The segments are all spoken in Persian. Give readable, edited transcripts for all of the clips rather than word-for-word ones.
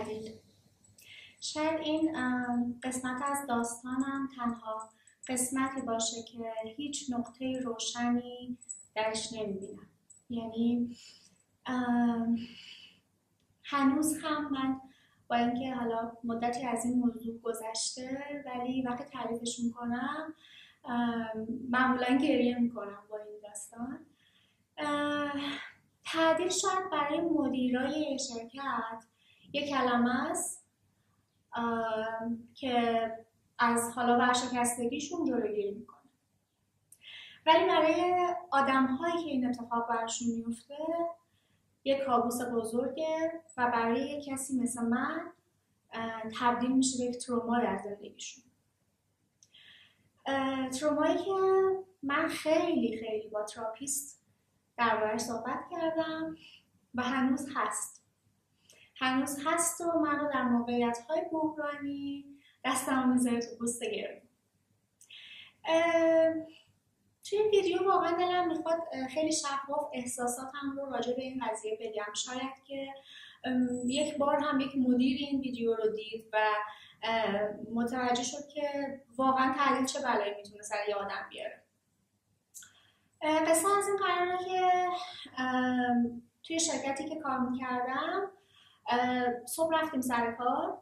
تعدیل. شاید این قسمت از داستانم تنها قسمتی باشه که هیچ نقطه روشنی درش نمیبینم. یعنی هنوز هم من با اینکه حالا مدتی از این موضوع گذشته، ولی وقتی تعریفش میکنم معمولا گریه میکنم با این داستان. تعدیل شاید برای مدیرای شرکت یک کلمه است که از حالا ورشکستگیشون جلوگیری میکنه، ولی برای آدم‌هایی که این اتفاق براشون میفته یک کابوس بزرگه و برای یک کسی مثل من تبدیل میشه به یک تروما در زندگیشون. ترومایی که من خیلی با تراپیست درباره‌اش صحبت کردم و هنوز هست و من رو در موقعیت‌های بحرانی دستم میذاره تو پوست گرم. توی این ویدیو واقعا دلم میخواد خیلی شفاف احساساتم رو راجع به این قضیه بگم. شاید که یک بار هم یک مدیر این ویدیو رو دید و متوجه شد که واقعا تعدیل چه بلایی میتونه سر یه آدم بیاره. قصه از این قراره که توی شرکتی که کار میکردم صبح رفتیم سر کار،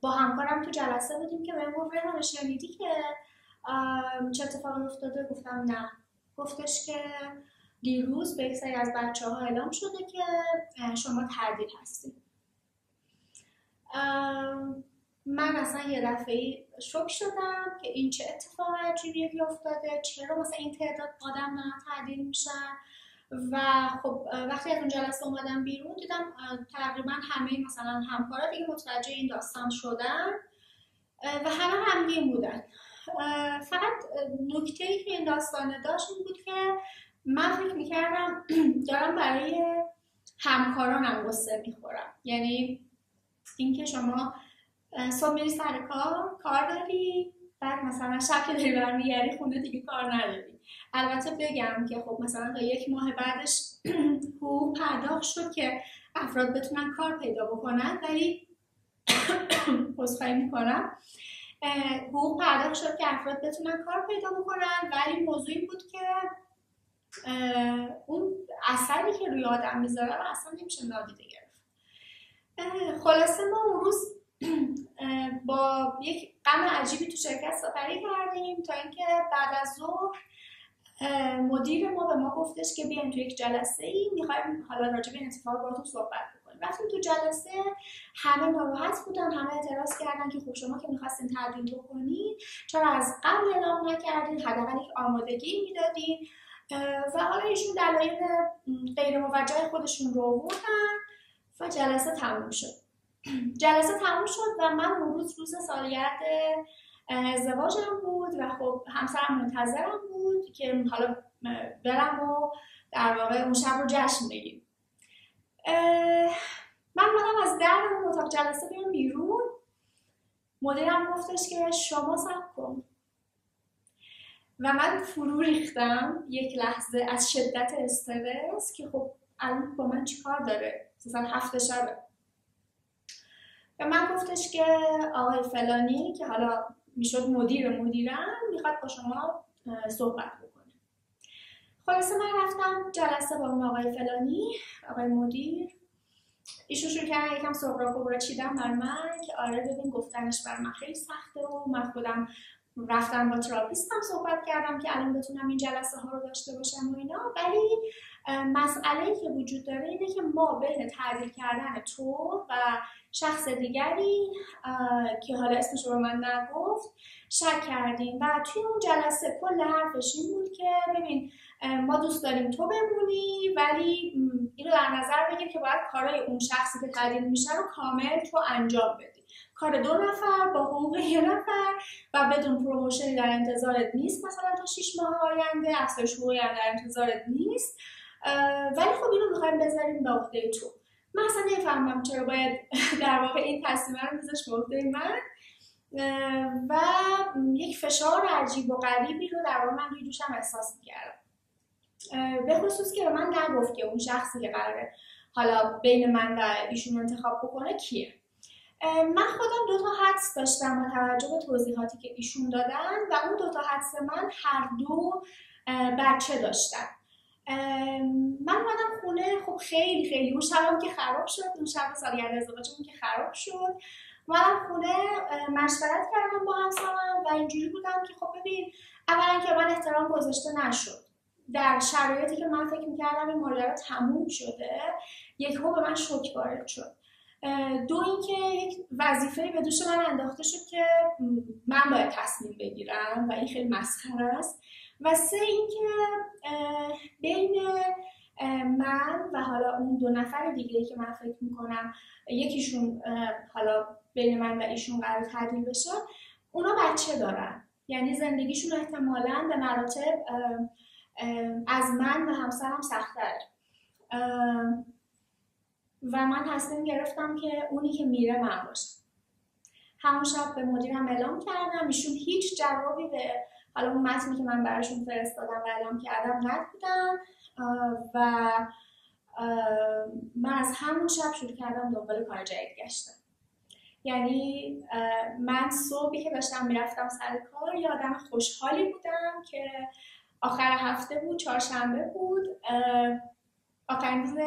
با همکارم تو جلسه بودیم که بهم گفت ریحانه شنیدی که چه اتفاقی افتاده؟ گفتم نه. گفتش که دیروز به یک سری از بچه‌ها اعلام شده که شما تعدیل هستید. من اصلا یه دفعه شوک شدم که این چه اتفاق عجیبی افتاده، چرا مثلا این تعداد آدم دارن تعدیل میشن. و خب وقتی از اون جلسه اومدم بیرون دیدم تقریبا همه مثلا همکارا دیگه متوجه این داستان شدن و همه غمگین بودن. فقط نکته‌ای که این داستان داشت این بود که من فکر میکردم دارم برای همکارانم قصه میخورم. یعنی اینکه شما صبح میری سر کار داری، بعد مثلا شب که داری برمیگردی خونه دیگه کار نداری. البته بگم که خب مثلا تا یک ماه بعدش حقوق پرداخت شد که افراد بتونن کار پیدا بکنن، ولی عذرخواهی میکنم، حقوق پرداخت شد که افراد بتونن کار پیدا بکنن، ولی موضوع این بود که اون اثری که روی آدم میذاره رو اصلا نمیشه نادیده گرفت. خلاصه ما اون روز با یک غم عجیبی تو شرکت سپری کردیم تا اینکه بعد از ظهر مدیر ما به ما گفتش که بیاین تو یک جلسه ای میخوایم حالا راجع به این اتفاق باهاتون صحبت بکنیم. رفتیم تو جلسه، همه ناراحت بودن، همه اعتراض کردن که خب شما که میخواستین تعدیل بکنید چرا از قبل اعلام نکردین، حداقل یک آمادگی میدادین. و حالا ایشون دلایل غیر موجه خودشون رو آوردن و جلسه تموم شد. و من اون روز سالگرد ازدواجم بود و خب همسرم منتظرم بود که حالا برم و در واقع اون شب رو جشن بگیریم. من اومدم از در اون اتاق جلسه بیام بیرون، مدیرم گفتش که شما صبر کن و من فرو ریختم یک لحظه از شدت استرس که خب الان با من چیکار داره، مثلا 7 شبه. و من گفتش که آقای فلانی که حالا میشد مدیرم میخواد با شما صحبت بکنه. خلاصه من رفتم جلسه با اون آقای فلانی، آقای مدیر. ایشون شروع کردن یکم سغرا کبرا چیدن بر من که آره ببین گفتنش بر من خیلی سخته و من خودم رفتم با تراپیستم صحبت کردم که الان بتونم این جلسه ها رو داشته باشم و اینا، ولی مسئله‌ای که وجود داره اینه که ما بین تعدیل کردن تو و شخص دیگری که حالا اسمش رو به من نگفت شک کردیم و توی اون جلسه کل حرفش این بود که ببین ما دوست داریم تو بمونی، ولی اینو در نظر بگیر که باید کارهای اون شخصی که تعدیل میشه رو کامل تو انجام بدی. کار 2 نفر با حقوق 1 نفر و بدون پروموشنی در انتظارت نیست، مثلا تا 6 ماه آینده افزایش حقوقی در انتظارت نیست، ولی خب اینو میخوایم بذاریم به عهده تو. من اصلا نفهمم چرا باید در واقع این تصمیم رو بذاش به عهده من و یک فشار عجیب و غریبی رو در واقع من روی دوشم احساس میکردم. به خصوص که به من نگفت که اون شخصی که قراره حالا بین من و ایشون انتخاب بکنه کیه. من خودم 2 تا حدس داشتم با توجه به توضیحاتی که ایشون دادن و اون 2 تا حدس من هر دو بچه داشتن. من اومدم خونه، خب خیلی اون شبم که خراب شد، اون شب سالگرد ازدواجمون که خراب شد، اومدم خونه مشورت کردم با همسرم و اینجوری بودم که خب ببین، اولا که من احترام گذاشته نشد در شرایطی که من فکر میکردم این ماجرا تموم شده، یکهو به من شوک وارد شد. 2 اینکه یک وظیفه‌ای به دوش من انداخته شد که من باید تصمیم بگیرم و این خیلی مسخره است. و 3 اینکه بین من و حالا اون 2 نفر دیگه که من فکر میکنم یکیشون حالا بین من و ایشون قرار تعدیل بشه، اونا بچه دارن، یعنی زندگیشون احتمالاً به مراتب از من و همسرم سخت‌تره. و من تصمیم گرفتم که اونی که میره من باشم. همون شب به مدیرم اعلام کردم، ایشون هیچ جوابی به حالا اون متنی که من براشون فرستادم و اعلام کردم ندیدن و من از همون شب شروع کردم دنبال کار جدید گشتن. یعنی من صبحی که داشتم میرفتم سر کار یه آدم خوشحالی بودم که آخر هفته بود، چهارشنبه بود، آخرین روز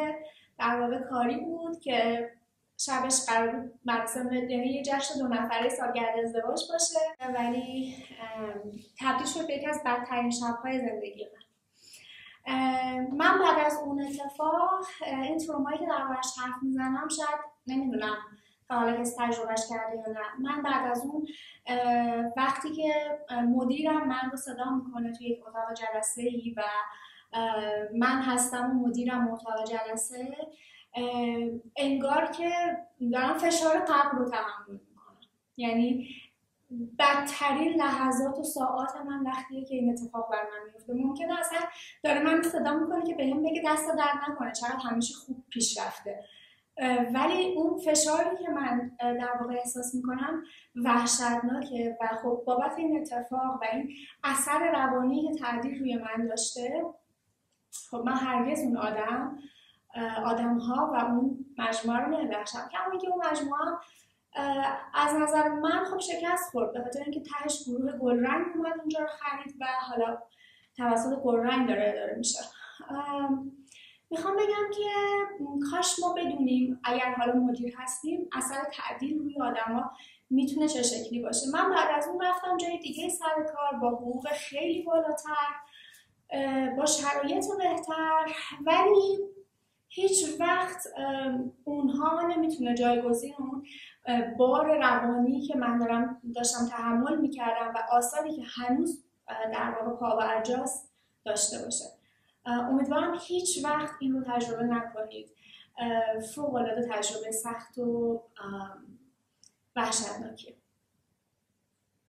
در واقع کاری بود که شبش قرار بود مراسم، یعنی یه جشن 2 نفره سالگرد ازدواج باشه، ولی تبدیل شد به یکی از بدترین شب‌های زندگی من بعد از اون اتفاق، این ترومایی که دربارش حرف میزنم شاید نمیدونم تا حالا کسی تجربهش کرده یا نه. من بعد از اون وقتی که مدیرم من رو صدا میکنه توی یک اتاق جلسه‌ای و من هستم و مدیرم اتاق جلسه، انگار که دارم فشار قبل رو تحمل میکنم. یعنی بدترین لحظات و ساعات من وقتیه که این اتفاق بر من میفته. ممکنه اصلا داره من صدا میکنه که بهم بگه دست درد نکنه، چقدر همیشه خوب پیش رفته، ولی اون فشاری که من در واقع احساس میکنم وحشتناکه. و خب بابت این اتفاق و این اثر روانی که تعدیل روی من داشته، خب من هرگز اون آدم‌ها و اون مجموعه رو نمیبخشم. کما که اون مجموعه از نظر من خب شکست خورد، به خاطر اینکه تهش گروه گلرنگ اومد اونجا رو خرید و حالا توسط گلرنگ داره اداره میشه. میخوام بگم که کاش ما بدونیم اگر حالا مدیر هستیم اثر تعدیل روی آدما میتونه چه شکلی باشه. من بعد از اون رفتم جای دیگه سر کار با حقوق خیلی بالاتر، با شرایط بهتر، ولی هیچ وقت اونها نمیتونه جایگزین اون بار روانی که من داشتم تحمل میکردم و آثاری که هنوز در واقع پابرجاست داشته باشه. امیدوارم هیچ وقت این رو تجربه نکنید. فوق‌العاده تجربه سخت و وحشتناکیه.